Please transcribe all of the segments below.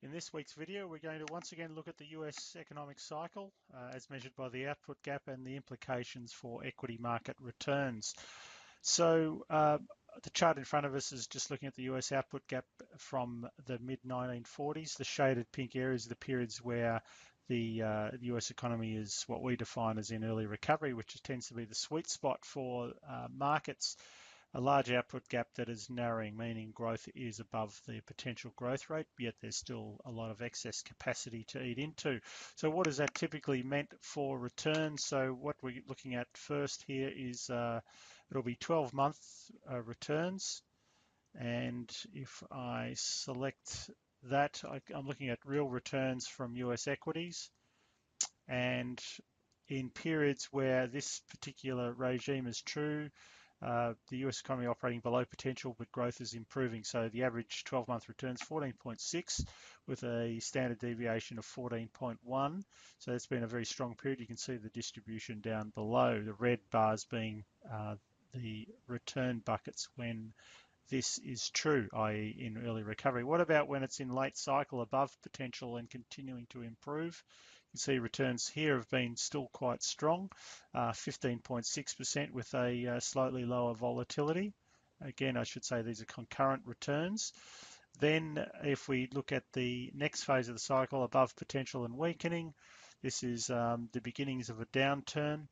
In this week's video, we're going to once again look at the US economic cycle as measured by the output gap and the implications for equity market returns. So the chart in front of us is just looking at the US output gap from the mid-1940s. The shaded pink areas are the periods where the US economy is what we define as in early recovery, which tends to be the sweet spot for markets. A large output gap that is narrowing, meaning growth is above the potential growth rate, yet there's still a lot of excess capacity to eat into. So what does that typically meant for returns? So what we're looking at first here is it'll be 12-month returns. And if I select that, I'm looking at real returns from US equities. And in periods where this particular regime is true, the US economy operating below potential, but growth is improving. So the average 12-month returns 14.6 with a standard deviation of 14.1. So it's been a very strong period. You can see the distribution down below, the red bars being the return buckets when this is true, i.e. in early recovery. What about when it's in late cycle above potential and continuing to improve? You can see returns here have been still quite strong, 15.6% with a slightly lower volatility. Again, I should say these are concurrent returns. Then if we look at the next phase of the cycle, above potential and weakening, this is the beginnings of a downturn.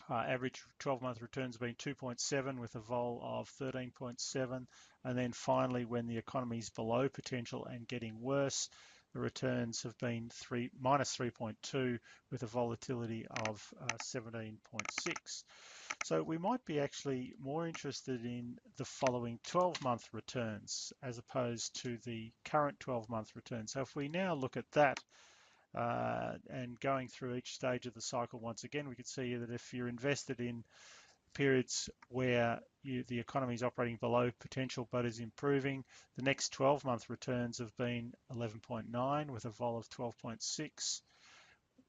Average 12-month returns have been 2.7 with a vol of 13.7. And then finally, when the economy is below potential and getting worse, the returns have been minus 3.2 with a volatility of 17.6. So we might be actually more interested in the following 12-month returns as opposed to the current 12-month returns. So if we now look at that, and going through each stage of the cycle once again, we can see that if you're invested in periods where the economy is operating below potential but is improving, the next 12-month returns have been 11.9 with a vol of 12.6.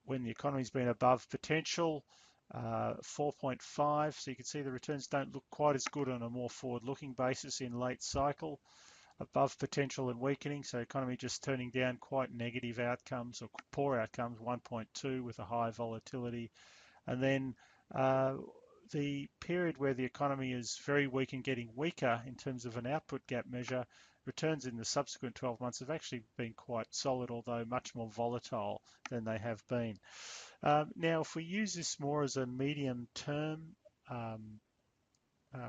When the economy's been above potential, 4.5. So you can see the returns don't look quite as good on a more forward-looking basis in late cycle. Above potential and weakening, so economy just turning down, quite negative outcomes or poor outcomes, 1.2 with a high volatility. And then the period where the economy is very weak and getting weaker in terms of an output gap measure, returns in the subsequent 12 months have actually been quite solid, although much more volatile than they have been. Now, if we use this more as a medium-term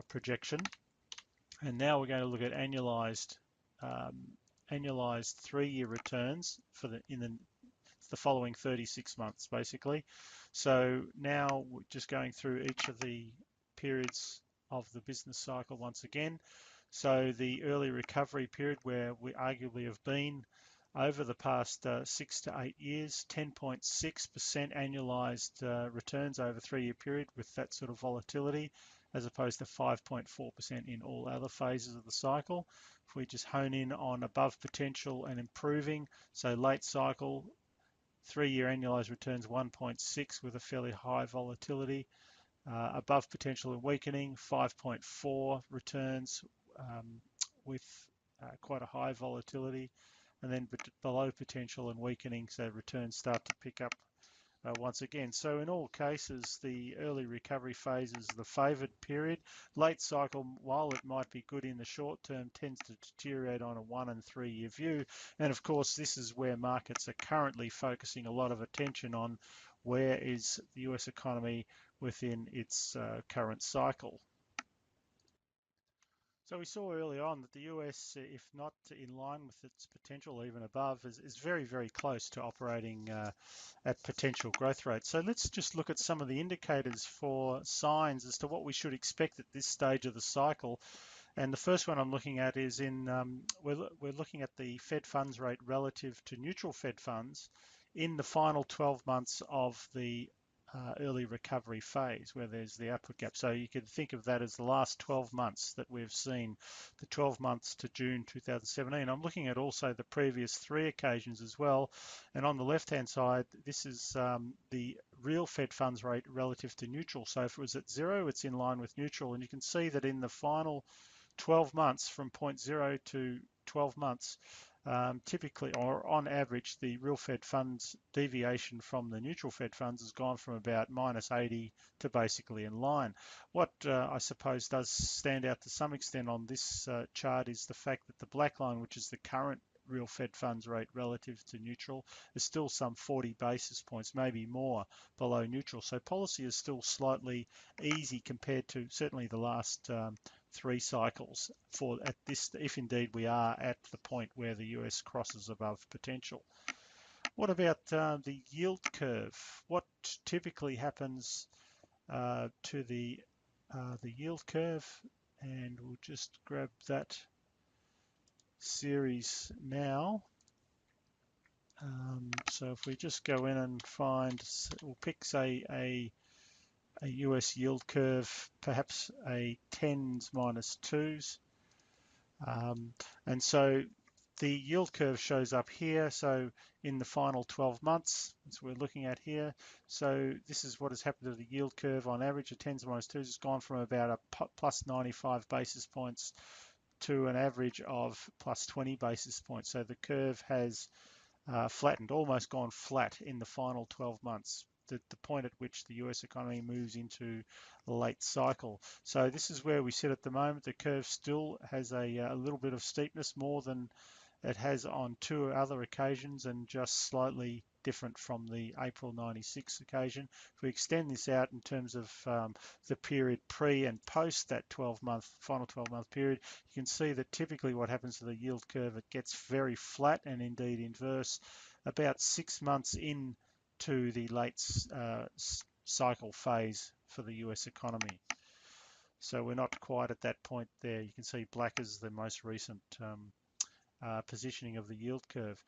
projection, and now we're going to look at annualized 3-year returns for the following 36 months, basically. So now we're just going through each of the periods of the business cycle once again. So the early recovery period, where we arguably have been over the past 6 to 8 years, 10.6% annualized returns over a 3-year period with that sort of volatility, as opposed to 5.4% in all other phases of the cycle. If we just hone in on above potential and improving, so late cycle, 3-year annualized returns 1.6 with a fairly high volatility. Above potential and weakening, 5.4 returns with quite a high volatility. And then below potential and weakening, so returns start to pick up once again. So in all cases, the early recovery phase is the favoured period. Late cycle, while it might be good in the short term, tends to deteriorate on a 1 and 3 year view. And of course, this is where markets are currently focusing a lot of attention on where is the US economy within its current cycle. So we saw early on that the US, if not in line with its potential, even above, is very, very close to operating at potential growth rates. So let's just look at some of the indicators for signs as to what we should expect at this stage of the cycle. And the first one I'm looking at is we're looking at the Fed funds rate relative to neutral Fed funds in the final 12 months of the early recovery phase where there's the output gap. So you could think of that as the last 12 months that we've seen, the 12 months to June 2017. I'm looking at also the previous 3 occasions as well. And on the left-hand side, this is the real Fed funds rate relative to neutral. So if it was at 0, it's in line with neutral. And you can see that in the final 12 months, from 0 to 12 months, typically, or on average, the real Fed funds deviation from the neutral Fed funds has gone from about -80 to basically in line. What I suppose does stand out to some extent on this chart is the fact that the black line, which is the current real Fed funds rate relative to neutral, is still some 40 basis points, maybe more, below neutral. So policy is still slightly easy compared to certainly the last 3 cycles for at this, if indeed we are at the point where the US crosses above potential. What about the yield curve? What typically happens to the yield curve? And we'll just grab that series now. So if we just go in and find, we'll pick say a US yield curve, perhaps a 10s minus 2s. And so the yield curve shows up here. So in the final 12 months, as we're looking at here, so this is what has happened to the yield curve on average. The 10s minus 2s has gone from about a plus 95 basis points to an average of plus 20 basis points. So the curve has flattened, almost gone flat in the final 12 months, the point at which the US economy moves into the late cycle. So this is where we sit at the moment. The curve still has a little bit of steepness, more than it has on 2 other occasions, and just slightly different from the April 96 occasion. If we extend this out in terms of the period pre and post that final 12-month period, you can see that typically what happens to the yield curve, it gets very flat and indeed inverse about 6 months into the late cycle phase for the US economy. So we're not quite at that point there. You can see black is the most recent positioning of the yield curve.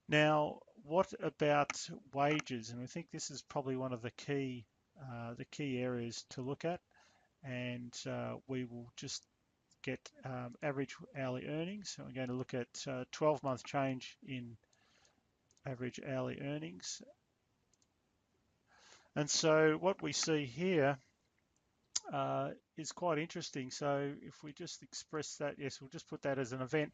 Now, what about wages? And I think this is probably one of the key areas to look at. And we will just get average hourly earnings. So we're going to look at 12-month change in average hourly earnings. And so what we see here is quite interesting. So if we just express that, yes, we'll just put that as an event.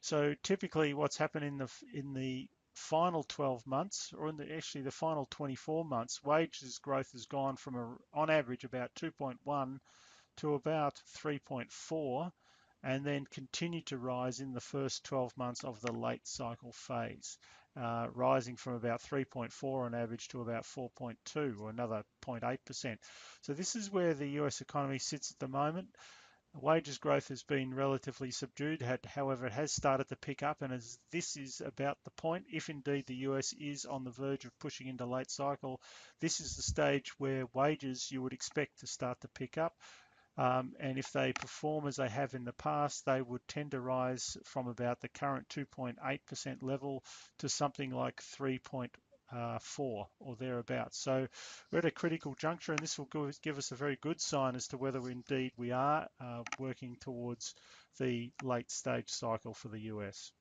So typically what's happened in the final 12 months, or actually the final 24 months, wages growth has gone from on average about 2.1 to about 3.4, and then continued to rise in the first 12 months of the late cycle phase, rising from about 3.4 on average to about 4.2, or another 0.8%. So this is where the US economy sits at the moment. Wages growth has been relatively subdued, however, it has started to pick up, and as this is about the point, if indeed the US is on the verge of pushing into late cycle, this is the stage where wages you would expect to start to pick up. And if they perform as they have in the past, they would tend to rise from about the current 2.8% level to something like 3.4 or thereabouts. So we're at a critical juncture, and this will give us a very good sign as to whether indeed we are working towards the late stage cycle for the US.